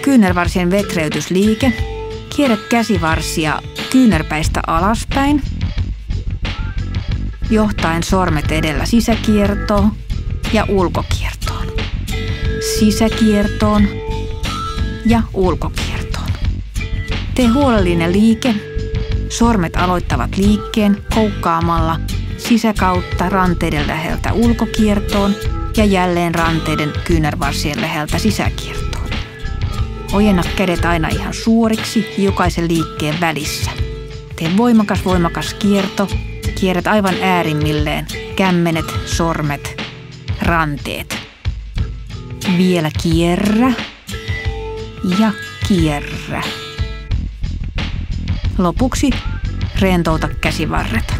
kyynärvarsien vetreytysliike. Kierrä käsivarsia kyynärpäistä alaspäin, johtaen sormet edellä sisäkiertoon ja ulkokiertoon. Sisäkiertoon ja ulkokiertoon. Tee huolellinen liike. Sormet aloittavat liikkeen koukkaamalla sisäkautta ranteiden läheltä ulkokiertoon ja jälleen ranteiden kyynärvarsien läheltä sisäkiertoon. Ojenna kädet aina ihan suoriksi jokaisen liikkeen välissä. Tee voimakas kierto. Kierrät aivan äärimmilleen kämmenet, sormet, ranteet. Vielä kierrä ja kierrä. Lopuksi rentouta käsivarret.